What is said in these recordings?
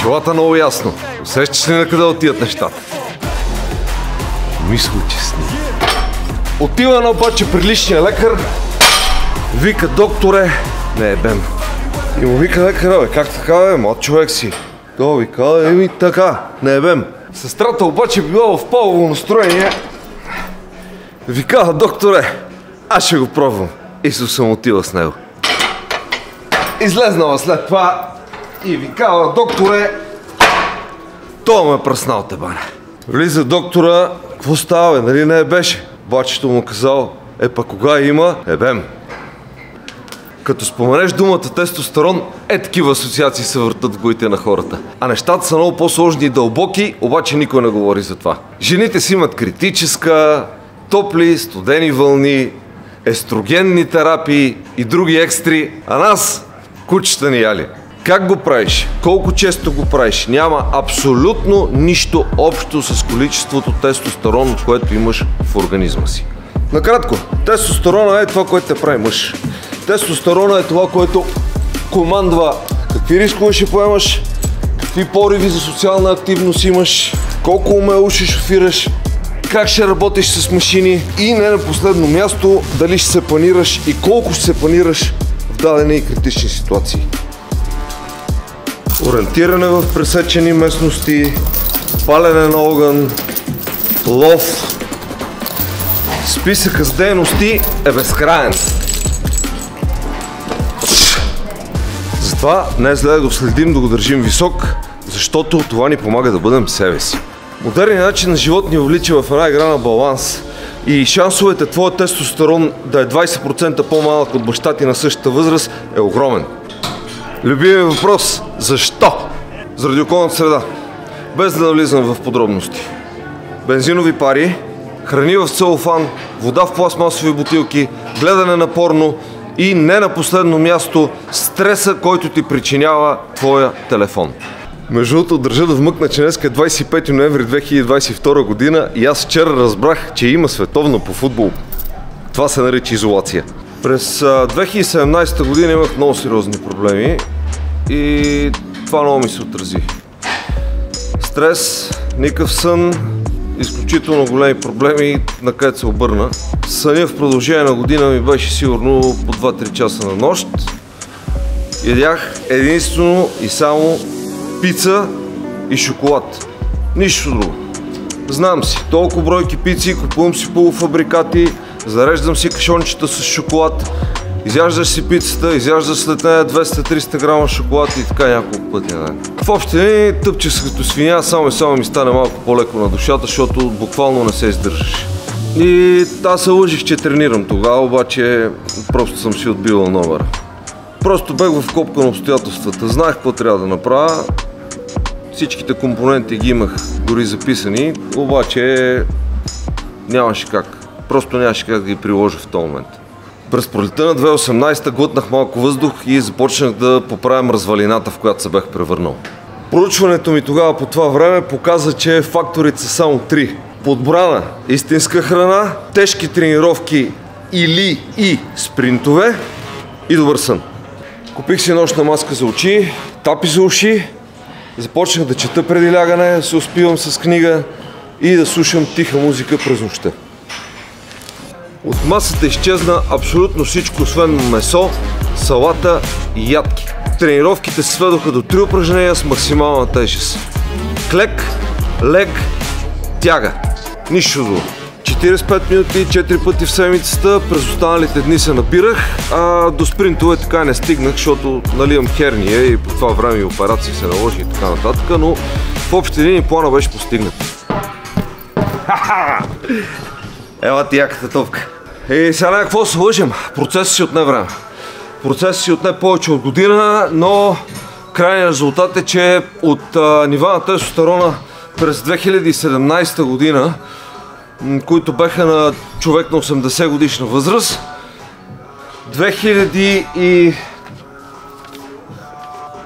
очилата много ясно. Усещаш ли на къде отиват нещата? Мисля, че сни. Отива обаче при личния лекар. Вика, докторе, не ебем. И му вика лекара, бе, как така, бе, млад човек си. Той вика, еми така, не ебем. Сестрата обаче била в пълно настроение. Вика, докторе, аз ще го пробвам. И съм отива с него. Излезнала след това и викала, докторе, това ме пръснал тебане. Влиза доктора, какво става, бе, нали не беше? Бачето му казал, па кога има, ебем. Като споменеш думата тестостерон, такива асоциации се въртат в главите на хората. А нещата са много по-сложни и дълбоки, обаче никой не говори за това. Жените си имат критическа, топли, студени вълни, естрогенни терапии и други екстри, а нас кучета ни яли. Как го правиш? Колко често го правиш? Няма абсолютно нищо общо с количеството тестостерон, което имаш в организма си. Накратко, тестостерона е това, което те прави мъж. Тестостерона е това, което командва какви рискове ще поемаш, какви пориви за социална активност имаш, колко умело ще шофираш, как ще работиш с машини и не на последно място, дали ще се планираш и колко ще се планираш в дадени и критични ситуации. Ориентиране в пресечени местности, палене на огън, лов. Списъка с дейности е безкраен. Затова не е зле да го следим, да го държим висок, защото това ни помага да бъдем себе си. Модерният начин на живот ни влича в една игра на баланс и шансовете твоят тестостерон да е 20% по-малък от баща ти на същата възраст е огромен. Любимият въпрос – защо? Заради околната среда. Без да навлизам в подробности. Бензинови пари, храни в целофан, вода в пластмасови бутилки, гледане на порно и не на последно място стреса, който ти причинява твоя телефон. Между другото, държа да вмъкна, че днес е 25 ноември 2022 година и аз вчера разбрах, че има световно по футбол. Това се нарича изолация. През 2017 година имах много сериозни проблеми и това много ми се отрази. Стрес, никакъв сън, изключително големи проблеми, на където се обърна. Съня в продължение на година ми беше сигурно по 2-3 часа на нощ. Ядях единствено и само пица и шоколад. Нищо друго. Знам си, толкова бройки пици, купувам си полуфабрикати, зареждам си кашончета с шоколад, изяждаш си пицата, изяждаш след нея 200-300 грама шоколад и така няколко пъти на ден. В общи линии тъпче се като свиня, само и само ми стане малко по-леко на душата, защото буквално не се издържаш. И аз се лъжих, че тренирам тогава, обаче просто съм си отбивал номера. Просто бех в копка на обстоятелствата, знаех какво трябва да направя, всичките компоненти ги имах дори записани, обаче нямаше как. Просто нямаше как да ги приложа в този момент. През пролетта на 2018 глътнах малко въздух и започнах да поправям развалината, в която се бях превърнал. Проучването ми тогава по това време показа, че факторите са само 3. Подбрана истинска храна, тежки тренировки или и спринтове и добър сън. Купих си нощна маска за очи, тапи за уши, започнах да чета преди лягане, да се успивам с книга и да слушам тиха музика през нощта. От масата изчезна абсолютно всичко, освен месо, салата и ядки. Тренировките се сведоха до 3 упражнения с максимална тежест. Клек, лег, тяга. Нищо друго. 45 минути, 4 пъти в седмицата, през останалите дни се набирах, а до спринтове така не стигнах, защото имам херния и по това време и операции се наложи и така нататък, но в общи линии плана беше постигнат. Ела ти яката топка. И сега какво се лъжим? Процесът си отне време. Процесът си отне повече от година, но крайният резултат е, че от нива на тестостерона през 2017 година, които беха на човек на 80 годишна възраст,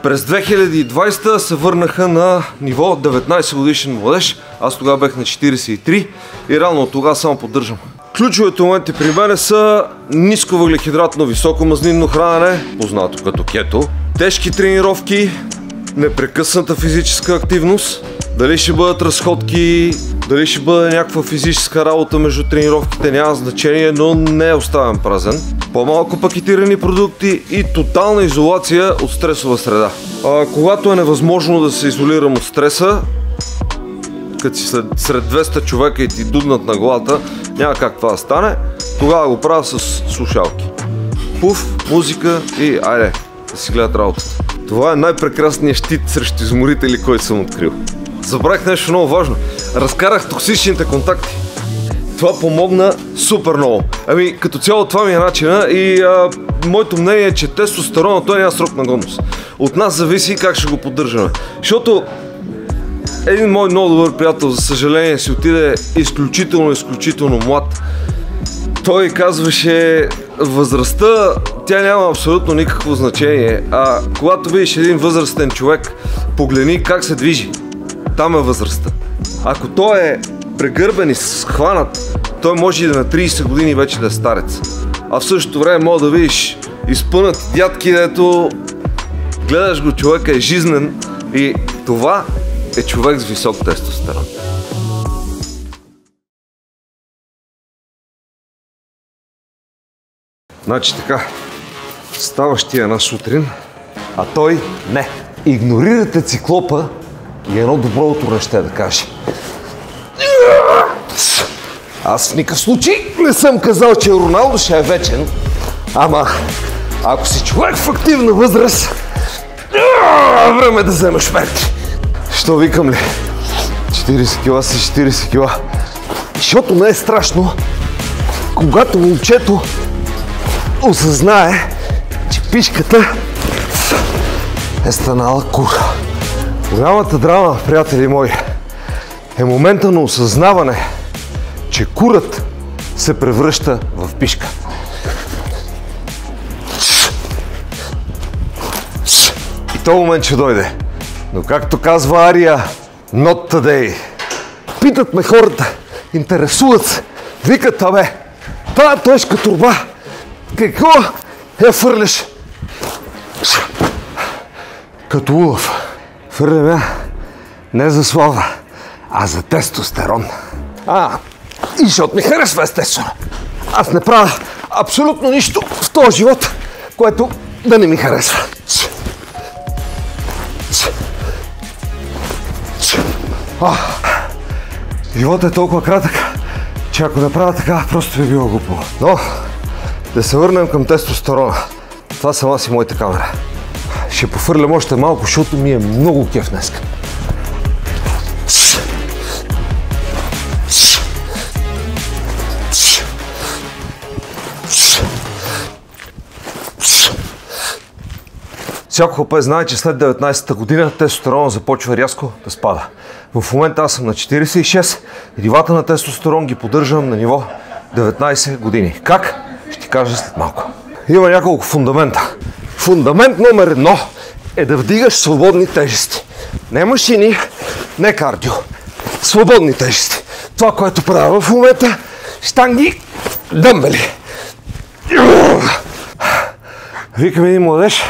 през 2020 се върнаха на ниво 19 годишен младеж. Аз тогава бех на 43 и реално от тогава само поддържам. Ключовите моменти при мене са ниско въглехидратно, високо мазнинно хранене, познато като кето, тежки тренировки, непрекъсната физическа активност, дали ще бъдат разходки, дали ще бъде някаква физическа работа между тренировките, няма значение, но не е оставен празен. По-малко пакетирани продукти и тотална изолация от стресова среда. Когато е невъзможно да се изолирам от стреса, като си сред 200 човека и ти дуднат на главата, няма как това да стане, тогава го правя с слушалки. Пуф, музика и айде да си гледат работата. Това е най-прекрасният щит срещу изморители, който съм открил. Забравих нещо много важно. Разкарах токсичните контакти. Това помогна супер много. Като цяло това ми е начина и моето мнение е, че тестостерона той няма срок на годност. От нас зависи как ще го поддържаме. Защото един мой много добър приятел, за съжаление, си отиде изключително млад. Той казваше, възрастта, тя няма абсолютно никакво значение, а когато видиш един възрастен човек, погледни как се движи. Там е възрастта. Ако той е прегърбен и схванат, той може и да на 30 години вече да е старец. А в същото време може да видиш изпънати дядки, дето гледаш го, човека е жизнен и това е човек с висок тестостерон. Значи така, ставаш ти една сутрин, а той не. Игнорирате циклопа и едно добро утро ще да каже. Аз в никакъв случай не съм казал, че Роналдо ще е вечен, ама ако си човек в активна възраст, време да вземеш мерки. Що викам ли? 40 кила си 40 кила. Защото не е страшно, когато момчето осъзнае, че пишката е станала кура. Голямата драма, приятели мои, е момента на осъзнаване, че курът се превръща в пишка. И този момент ще дойде. Но както казва Ария, not today. Питат ме хората, интересуват се, викат, тая тежка турба, какво я фърляш? Като улов. Фърлям я не за слава, а за тестостерон. И защото ми харесва естествено. Аз не правя абсолютно нищо в този живот, което да не ми харесва. Животът е толкова кратък, че ако направя така, просто би било глупо. Но да се върнем към тестостерона. Това сама си моята камера. Ще пофърлям още малко, защото ми е много кеф днеска. Всяко хлапе знае, че след 19-та година тестостерона започва рязко да спада. В момента аз съм на 46 и нивата на тестостерон ги поддържам на ниво 19 години. Как? Ще ти кажа след малко. Има няколко фундамента. Фундамент номер 1 е да вдигаш свободни тежести. Не машини, не кардио. Свободни тежести. Това, което правя в момента, щанги, дъмбели. Викам един младеж,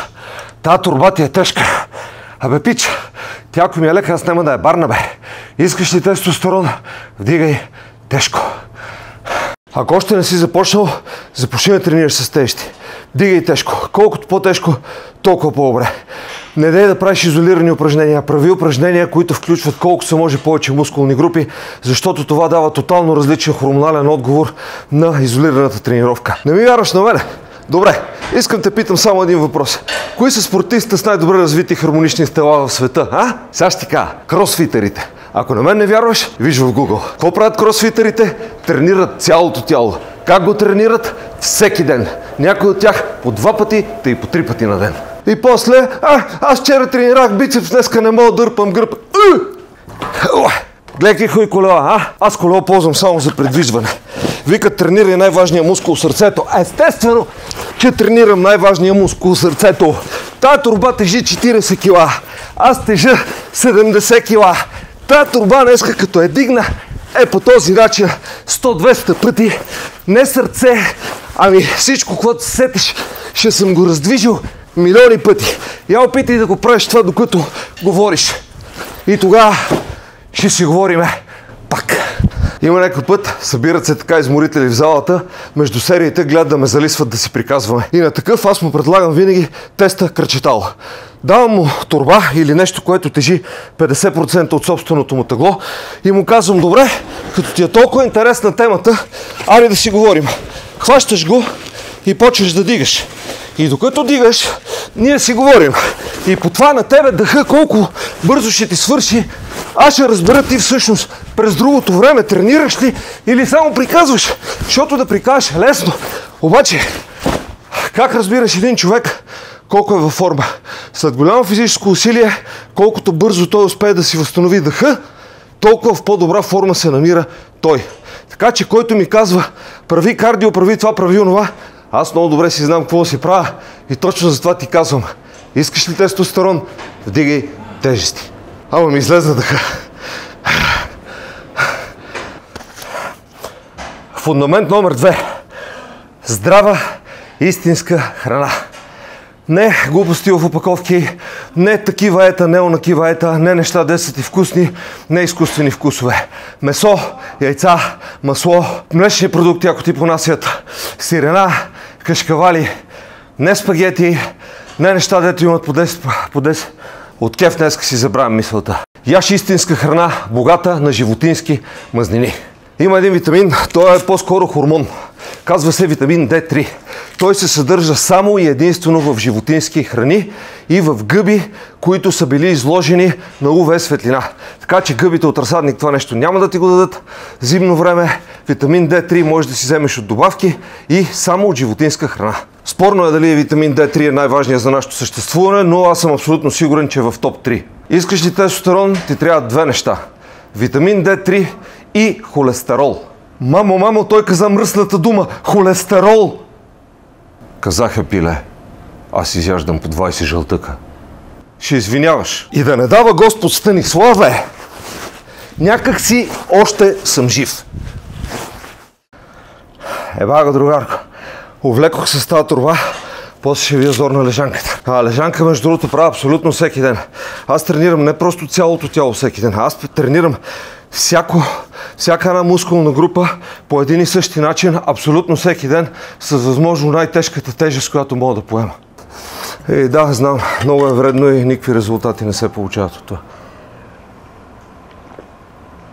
тая турба ти е тежка. Пич, тя ако ми е лека, аз няма да е барна, бе. Искаш ли тестостерон? Вдигай тежко. Ако още не си започнал, започни да тренираш с тежести. Дигай тежко. Колкото по-тежко, толкова по-добре. Не дай да правиш изолирани упражнения, прави упражнения, които включват колко се може повече мускулни групи, защото това дава тотално различен хормонален отговор на изолираната тренировка. Не ми вярваш на мене? Добре, искам те питам само един въпрос. Кои са спортистите с най-добре развити хармонични тела в света? Сега ще ти кажа, кросфитерите. Ако на мен не вярваш, виж в Google. Какво правят кросфитерите? Тренират цялото тяло. Как го тренират? Всеки ден. Някой от тях по 2 пъти, та и по 3 пъти на ден. И после, аз вчера тренирах бицепс, днеска не мога да дърпам гръб. Гледай хуй колела, Аз колело ползвам само за предвиждане. Викат, тренирай най-важния мускул сърцето. Естествено, че тренирам най-важния мускул сърцето. Тая турба тежи 40 кила. Аз тежа 70 кила. Тая турба днеска като е дигна, е по този начин 100-200 пъти. Не сърце, ами всичко, което се сетиш, ще съм го раздвижил милиони пъти. Я опитай да го правиш това, докато говориш. И тогава ще си говориме пак. Има някой път, събират се така изморители в залата, между сериите гледат да ме залисват да си приказваме. И на такъв аз му предлагам винаги теста кръчетало. Давам му торба или нещо, което тежи 50% от собственото му тегло и му казвам, добре, като ти е толкова интересна темата, айде да си говорим. Хващаш го и почваш да дигаш. И докато дигаш, ние си говорим. И по това на тебе дъха колко бързо ще ти свърши, аз ще разбера ти всъщност през другото време тренираш ли или само приказваш. Защото да приказваш е лесно. Обаче, как разбираш един човек колко е във форма? След голямо физическо усилие, колкото бързо той успее да си възстанови дъха, толкова в по-добра форма се намира той. Така че който ми казва, прави кардио, прави това, прави онова, аз много добре си знам какво си правя и точно за това ти казвам. Искаш ли тестостерон? Вдигай тежести. Ама ми излезна дъха. Фундамент номер 2. Здрава, истинска храна. Не глупости в опаковки, не такива ета, не онакива ета, не неща 10 и вкусни, не изкуствени вкусове. Месо, яйца, масло, млечни продукти, ако ти понасят, сирена, кашкавали, не спагети, не неща, дето имат по 10. От кеф днеска си забравям мисълта. Яш истинска храна, богата на животински мазнини. Има един витамин, той е по-скоро хормон. Казва се витамин D3. Той се съдържа само и единствено в животински храни и в гъби, които са били изложени на UV светлина. Така че гъбите от разсадник това нещо няма да ти го дадат. Зимно време витамин D3 можеш да си вземеш от добавки и само от животинска храна. Спорно е дали витамин D3 е най-важният за нашето съществуване, но аз съм абсолютно сигурен, че е в топ 3. Искаш ли тестостерон, ти трябва две неща. Витамин D3 и холестерол. Мамо, той каза мръсната дума. Холестерол! Казах я, пиле. Аз изяждам по 20 жълтъка. Ще извиняваш. И да не дава Господ Станиславе. Някак си още съм жив. Еба го, другарко. Увлекох се с тази турба. После ще ви зор на лежанката. Лежанка, между другото, правя абсолютно всеки ден. Аз тренирам не просто цялото тяло всеки ден. Аз тренирам всяка една мускулна група по един и същи начин, абсолютно всеки ден, с възможно най-тежката тежест, която мога да поема. Да, знам, много е вредно и никакви резултати не се получават от това.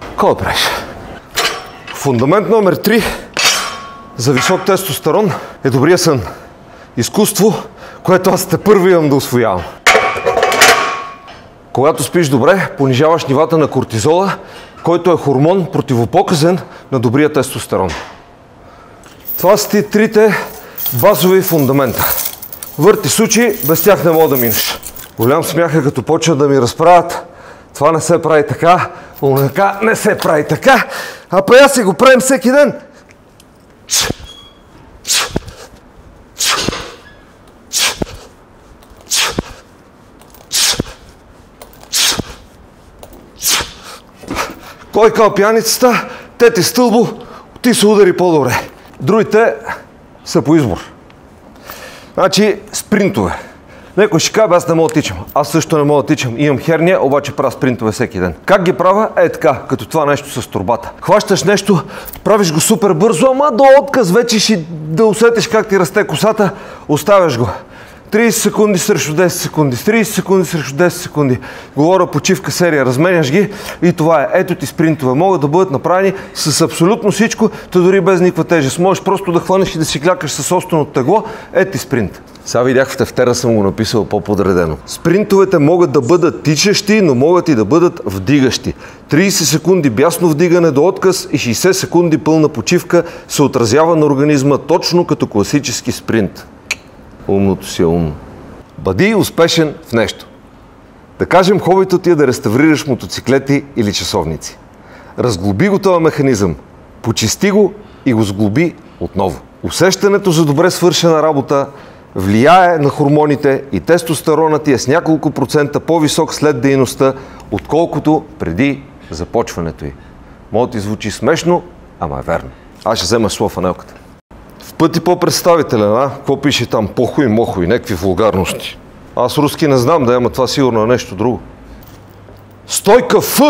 Какво да правиш? Фундамент номер 3 за висок тестостерон е добрия сън. Изкуство, което аз тепърва имам да усвоявам. Когато спиш добре, понижаваш нивата на кортизола, който е хормон противопоказен на добрия тестостерон. Това са ти трите базови фундамента. Върти сучи, без тях не мога да минеш. Голям смях е като почват да ми разправят. Това не се прави така, онака не се прави така, а па аз си го правим всеки ден. Кой кал пияницата, те ти стълбо, ти се удари по-добре. Другите са по избор. Значи, спринтове. Некой ще каже, аз не мога да тичам. Аз също не мога да тичам. Имам херния, обаче правя спринтове всеки ден. Как ги правя? Така, като това нещо с турбата. Хващаш нещо, правиш го супер бързо, ама до отказ вече ще да усетиш как ти расте косата, оставяш го. 30 секунди срещу 10 секунди, 30 секунди срещу 10 секунди. Говоря почивка серия, разменяш ги и това е. Ето ти спринтове. Могат да бъдат направени с абсолютно всичко, то дори без никаква тежест. Можеш просто да хванеш и да си клякаш със собственото тегло. Ето ти спринт. Сега видях в тефтера съм го написал по-подредено. Спринтовете могат да бъдат тичащи, но могат и да бъдат вдигащи. 30 секунди бясно вдигане до отказ и 60 секунди пълна почивка се отразява на организма точно като класически спринт. Умното си е умно. Бъди успешен в нещо. Да кажем, хобито ти е да реставрираш мотоциклети или часовници. Разглоби го този механизъм, почисти го и го сглоби отново. Усещането за добре свършена работа влияе на хормоните и тестостеронът ти е с няколко процента по-висок след дейността, отколкото преди започването й. Може да ти звучи смешно, ама е верно. Аз ще взема слофанелката. В пъти по-представителен, а? Какво пише там? Похуй, мохуй, някакви вулгарности. Аз руски не знам, да, ама това сигурно е нещо друго. Стойка Ф,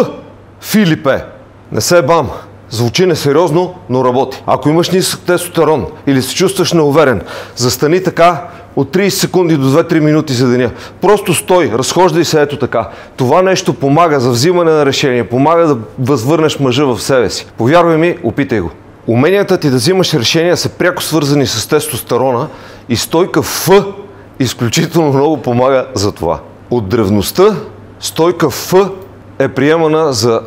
Филипе. Не се бам. Звучи несериозно, но работи. Ако имаш нисък тестостерон или се чувстваш неуверен, застани така от 30 секунди до 2-3 минути за деня. Просто стой, разхождай се ето така. Това нещо помага за взимане на решение, помага да възвърнеш мъжа в себе си. Повярвай ми, опитай го. Уменията ти да взимаш решения са пряко свързани с тестостерона и стойка Ф изключително много помага за това. От древността стойка Ф е приемана за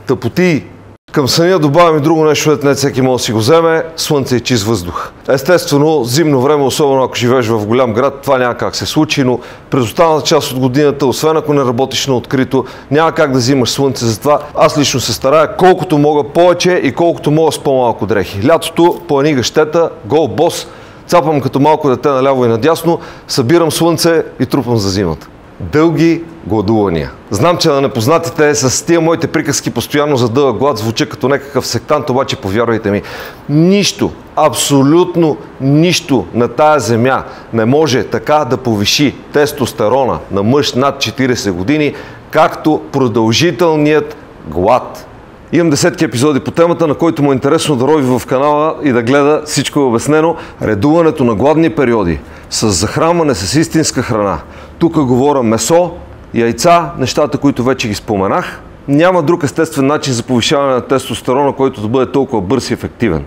тъпотии. Към съня добавям и друго нещо, което не всеки може да си го вземе – слънце и чист въздух. Естествено, зимно време, особено ако живееш в голям град, това няма как се случи, но през останалата част от годината, освен ако не работиш на открито, няма как да взимаш слънце. Затова аз лично се старая колкото мога повече и колкото мога с по-малко дрехи. Лятото по едни гъщета, гол бос, цапам като малко дете наляво и надясно, събирам слънце и трупам за зимата. Дълги гладувания. Знам, че на непознатите с тия моите приказки постоянно за дълъг глад звуча като някакъв сектант, обаче повярвайте ми, нищо, абсолютно нищо на тая земя не може така да повиши тестостерона на мъж над 40 години, както продължителният глад. Имам десетки епизоди по темата, на който му е интересно да рови в канала и да гледа, всичко е обяснено. Редуването на гладни периоди с захранване с истинска храна. Тук говоря месо, яйца, нещата, които вече ги споменах. Няма друг естествен начин за повишаване на тестостерона, който да бъде толкова бърз и ефективен.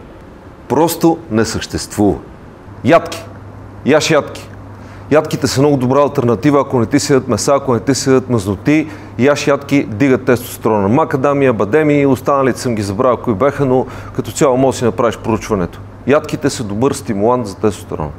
Просто не съществува. Ядки. Яш ядки. Ядките са много добра алтернатива, ако не ти седят меса, ако не ти седят мазноти. Яш ядки дигат тестостерона. Макадамия, бадеми, останалите съм ги забравил кои беха, но като цяло може да си направиш проучването. Ядките са добър стимулант за тестостерон.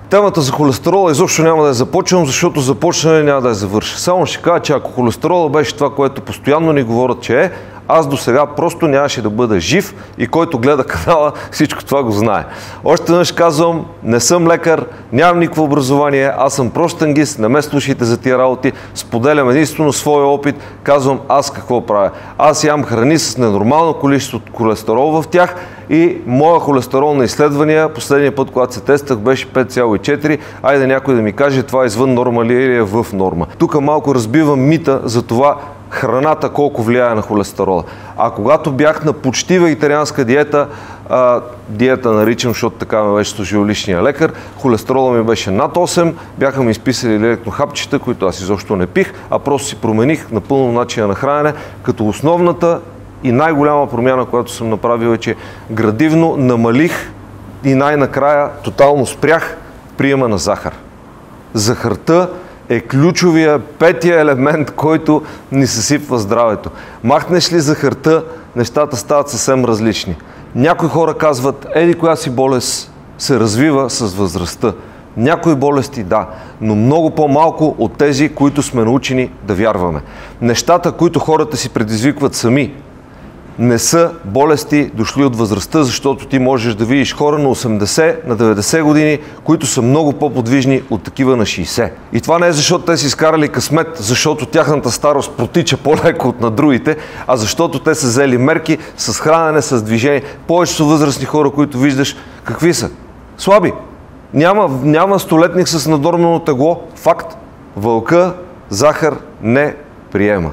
Темата за холестерола изобщо няма да я започвам, защото започване няма да я завърша. Само ще кажа, че ако холестерола беше това, което постоянно ни говорят, че е, аз до сега просто нямаше да бъда жив и който гледа канала, всичко това го знае. Още веднъж казвам, не съм лекар, нямам никакво образование, аз съм прост ангист, не ме слушайте за тия работи, споделям единствено своя опит, казвам аз какво правя. Аз ям храни с ненормално количество холестерол в тях и моя холестерол на изследвания, последния път, когато се тестах, беше 5,4. Айде някой да ми каже, това е извън норма ли или е в норма. Тук малко разбивам мита за това, храната колко влияе на холестерола. А когато бях на почти вегетарианска диета, диета наричам, защото така ме беше служил личния лекар, холестерола ми беше над 8, бяха ми изписали директно хапчета, които аз изобщо не пих, а просто си промених напълно начина на хранене, като основната и най-голяма промяна, която съм направил е, че градивно намалих и най-накрая тотално спрях приема на захар. Захарта е ключовия петия елемент, който ни съсипва здравето. Махнеш ли захарта, нещата стават съвсем различни. Някои хора казват, еди коя си болест се развива с възрастта. Някои болести да, но много по-малко от тези, които сме научени да вярваме. Нещата, които хората си предизвикват сами, не са болести дошли от възрастта, защото ти можеш да видиш хора на 80, на 90 години, които са много по-подвижни от такива на 60. И това не е защото те си изкарали късмет, защото тяхната старост протича по-леко от на другите, а защото те са взели мерки с хранене, с движение. Повечето възрастни хора, които виждаш, какви са? Слаби. Няма столетник с наднормално тегло. Факт. Вълка захар не приема.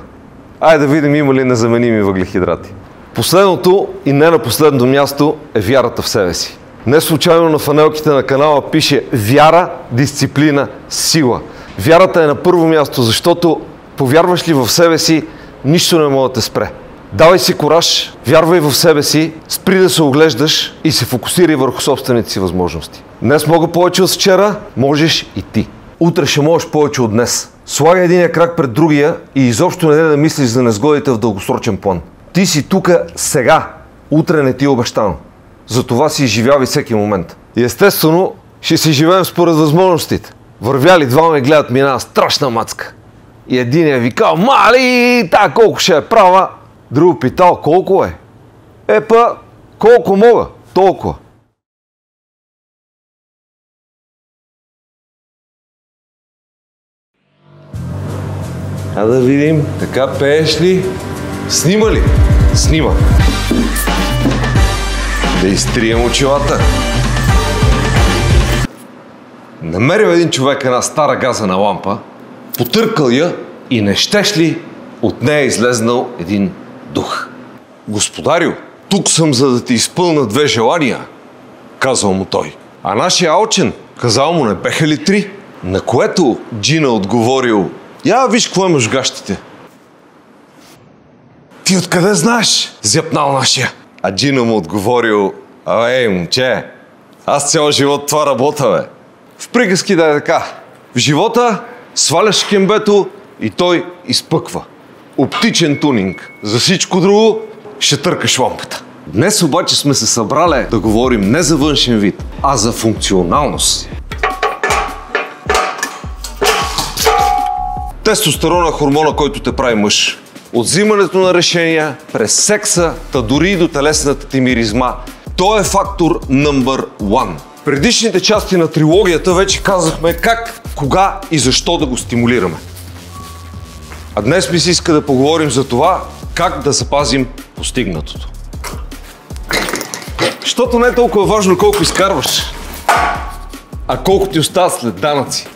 Айде да видим има ли незаменими въглехидрати. Последното и не на последно място е вярата в себе си. Не случайно на фанелките на канала пише вяра, дисциплина, сила. Вярата е на първо място, защото повярваш ли в себе си, нищо не може да те спре. Давай си кураж, вярвай в себе си, спри да се оглеждаш и се фокусирай върху собствените си възможности. Днес мога повече от вчера, можеш и ти. Утре ще можеш повече от днес. Слагай единия крак пред другия и изобщо не да мислиш за незгодите в дългосрочен план. Ти си тук сега, утре не ти е обещано. Затова си изживявай всеки момент. И естествено, ще си живеем според възможностите. Вървяли двама ме гледат, минава страшна мацка. И единия викал, мали, та колко ще е права. Друг питал, колко е? Епа, колко мога, толкова. А да видим, така пееш ли? Снима ли? Снима. Да изтрием очилата. Намерил един човек една стара газена лампа, потъркал я и не щеш ли от нея излезнал един дух. Господарю, тук съм, за да ти изпълна 2 желания, казал му той. А нашия алчен казал му, не беха ли 3? На което Джина отговорил, я виж какво имаш в гащите. Ти откъде знаеш? Зяпнал нашия. А Джина му отговорил, ей, момче, аз цял живот това работя, бе. В приказки да е така. В живота сваляш кембето и той изпъква. Оптичен тунинг. За всичко друго ще търкаш лампата. Днес обаче сме се събрали да говорим не за външен вид, а за функционалност. Тестостерон е хормона, който те прави мъж. От взимането на решения, през секса, та дори и до телесната ти миризма, той е фактор номер 1. В предишните части на трилогията вече казахме как, кога и защо да го стимулираме. А днес ми се иска да поговорим за това, как да запазим постигнатото. Защото не е толкова важно колко изкарваш, а колко ти остават след данъци.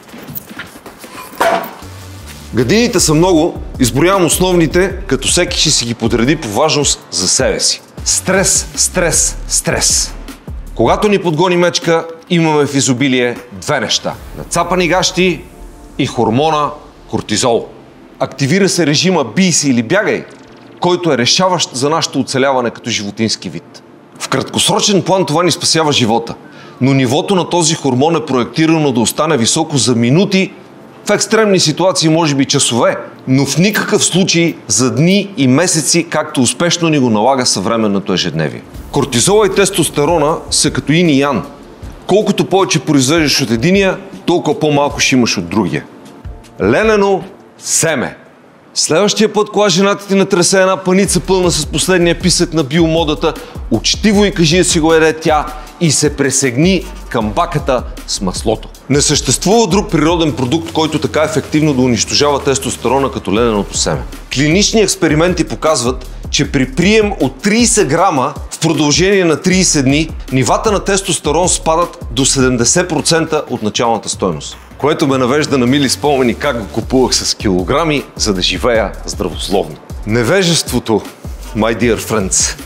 Гадините са много, изброявам основните, като всеки ще си ги подреди по важност за себе си. Стрес, стрес, стрес. Когато ни подгони мечка, имаме в изобилие 2 неща. Нацапани гащи и хормона кортизол. Активира се режима бий се или бягай, който е решаващ за нашето оцеляване като животински вид. В краткосрочен план това ни спасява живота, но нивото на този хормон е проектирано да остане високо за минути, в екстремни ситуации може би часове, но в никакъв случай за дни и месеци, както успешно ни го налага съвременното ежедневие. Кортизола и тестостерона са като ин и ян. Колкото повече произвеждаш от единия, толкова по-малко ще имаш от другия. Ленено семе. Следващия път, когато жената ти натресе една паница пълна с последния писък на биомодата, учтиво и кажи да си го еде тя и се пресегни към баката с маслото. Не съществува друг природен продукт, който така ефективно да унищожава тестостерона като лененото семе. Клинични експерименти показват, че при прием от 30 грама в продължение на 30 дни, нивата на тестостерон спадат до 70% от началната стойност. Което ме навежда на мили спомени как го купувах с килограми, за да живея здравословно. Невежеството, my dear friends.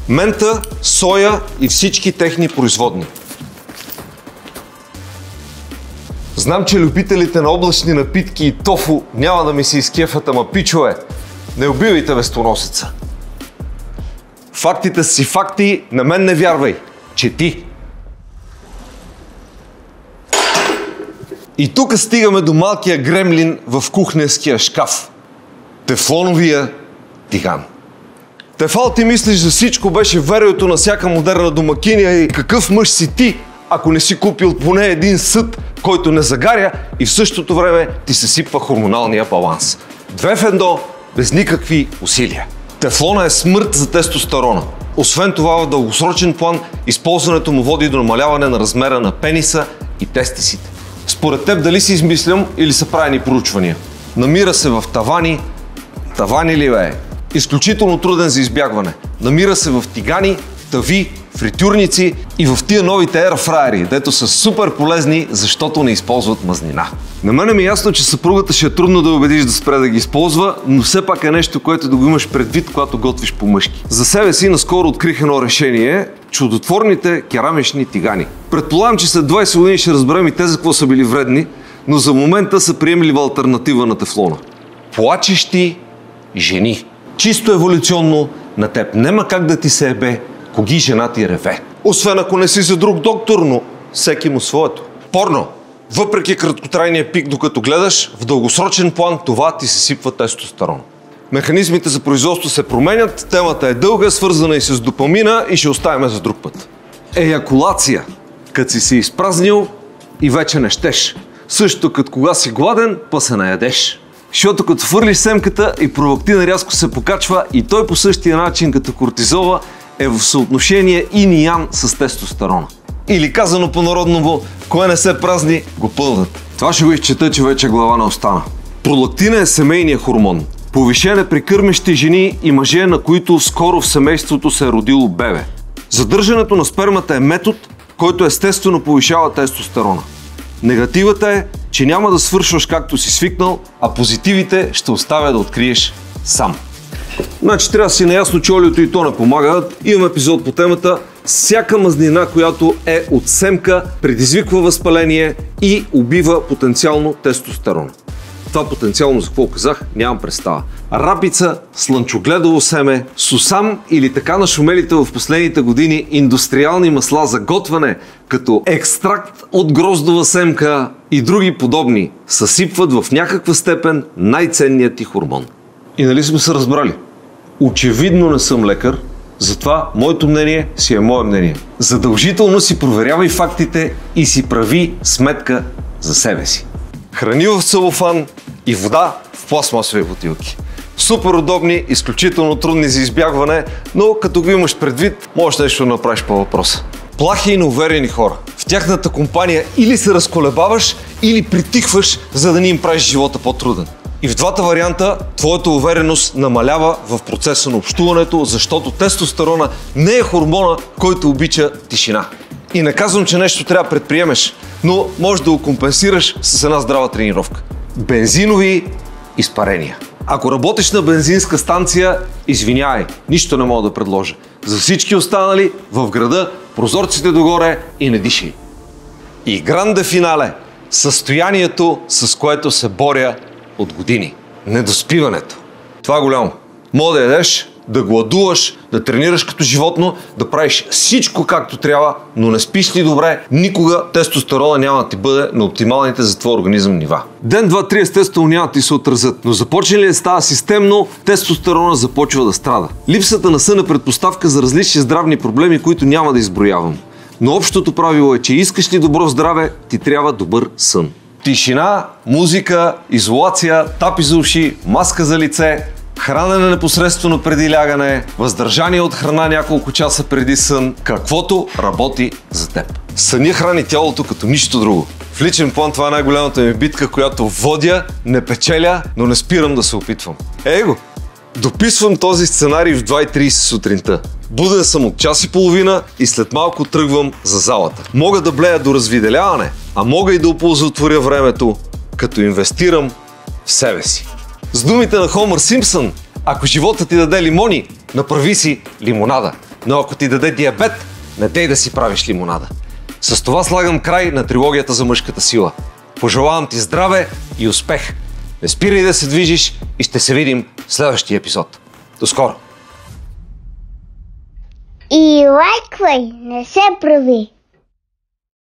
Мента, соя и всички техни производни. Знам, че любителите на облачни напитки и тофу няма да ми се изкефат, ама пичове, не убивайте вестоносеца. Фактите си факти, на мен не вярвай, чети. И тук стигаме до малкия гремлин в кухненския шкаф. Тефлоновия тиган. Тефал, ти мислиш за всичко, беше верието на всяка модерна домакиня и какъв мъж си ти, ако не си купил поне един съд, който не загаря и в същото време ти се сипва хормоналния баланс. 2 в 1, без никакви усилия. Тефлона е смърт за тестостерона. Освен това, в дългосрочен план, използването му води до намаляване на размера на пениса и тестисите. Според теб дали си измислям или са правени проучвания? Намира се в тавани. Тавани ли бе? Изключително труден за избягване. Намира се в тигани, тави, фритюрници и в тия новите ерфраери, дето са супер полезни, защото не използват мазнина. На мен ми е ясно, че съпругата ще е трудно да убедиш да спре да ги използва, но все пак е нещо, което да го имаш предвид, когато готвиш по мъжки. За себе си наскоро открих едно решение – чудотворните керамични тигани. Предполагам, че след 20 години ще разберем и те за какво са били вредни, но за момента са приемлива алтернатива на тефлона. Плачещи жени. Чисто еволюционно на теб нема как да ти се ебе, коги жена ти реве. Освен ако не си за друг доктор, но всеки му своето. Порно. Въпреки краткотрайния пик, докато гледаш, в дългосрочен план това ти се сипва тестостерон. Механизмите за производство се променят, темата е дълга, свързана и с допамина и ще оставим за друг път. Еякулация. Като си се изпразнил и вече не щеш. Също като кога си гладен, па се наядеш. Защото като фърлиш семката и пролактина рязко се покачва и той по същия начин като кортизола е в съотношение ин и ян с тестостерона. Или казано по-народно, кое не се празни, го пълнат. Това ще го изчета, че вече глава не остана. Пролактина е семейният хормон. Повишен е при кърмещи жени и мъже, на които скоро в семейството се е родило бебе. Задържането на спермата е метод, който естествено повишава тестостерона. Негативът е, че няма да свършваш както си свикнал, а позитивите ще оставя да откриеш сам. Значи трябва да си наясно, че олиото и то не помага. Имам епизод по темата. Всяка мазнина, която е от семка, предизвиква възпаление и убива потенциално тестостерон. Това потенциално за какво казах, нямам представа. Рапица, слънчогледово семе, сусам или така нашумелите в последните години индустриални масла за готвене, като екстракт от гроздова семка и други подобни, съсипват в някаква степен най-ценният ти хормон. И нали сме се разбрали? Очевидно не съм лекар, затова моето мнение си е мое мнение. Задължително си проверявай фактите и си прави сметка за себе си. Храни в целофан и вода в пластмасови бутилки. Супер удобни, изключително трудни за избягване, но като го имаш предвид, можеш нещо да направиш по въпроса. Плахи и неуверени хора. В тяхната компания или се разколебаваш, или притихваш, за да не им правиш живота по-труден. И в двата варианта твоята увереност намалява в процеса на общуването, защото тестостерона не е хормона, който обича тишина. И не казвам, че нещо трябва да предприемеш, но можеш да го компенсираш с една здрава тренировка. Бензинови изпарения. Ако работиш на бензинска станция, извинявай, нищо не мога да предложа. За всички останали в града, прозорците догоре и не дишай. И гранде финале, състоянието, с което се боря от години. Недоспиването. Това е голямо. Мога да ядеш, да гладуваш, да тренираш като животно, да правиш всичко както трябва, но не спиш ли добре, никога тестостерона няма да ти бъде на оптималните за твой организъм нива. Ден, два, три естествено няма да ти се отразят, но започне ли да става системно, тестостерона започва да страда. Липсата на сън е предпоставка за различни здравни проблеми, които няма да изброявам. Но общото правило е, че искаш ли добро здраве, ти трябва добър сън. Тишина, музика, изолация, тапи за уши, маска за лице, хранене непосредствено преди лягане, въздържание от храна няколко часа преди сън, каквото работи за теб. Съня храни тялото като нищо друго. В личен план това е най-голямата ми битка, която водя, не печеля, но не спирам да се опитвам. Его! Дописвам този сценарий в 2:30 сутринта. Буден съм от час и половина и след малко тръгвам за залата. Мога да блея до развиделяване, а мога и да оползотворя времето, като инвестирам в себе си. С думите на Хомър Симпсън, ако живота ти даде лимони, направи си лимонада. Но ако ти даде диабет, не дей да си правиш лимонада. С това слагам край на трилогията за мъжката сила. Пожелавам ти здраве и успех. Не спирай да се движиш и ще се видим в следващия епизод. До скоро! И лайквай, не се прави!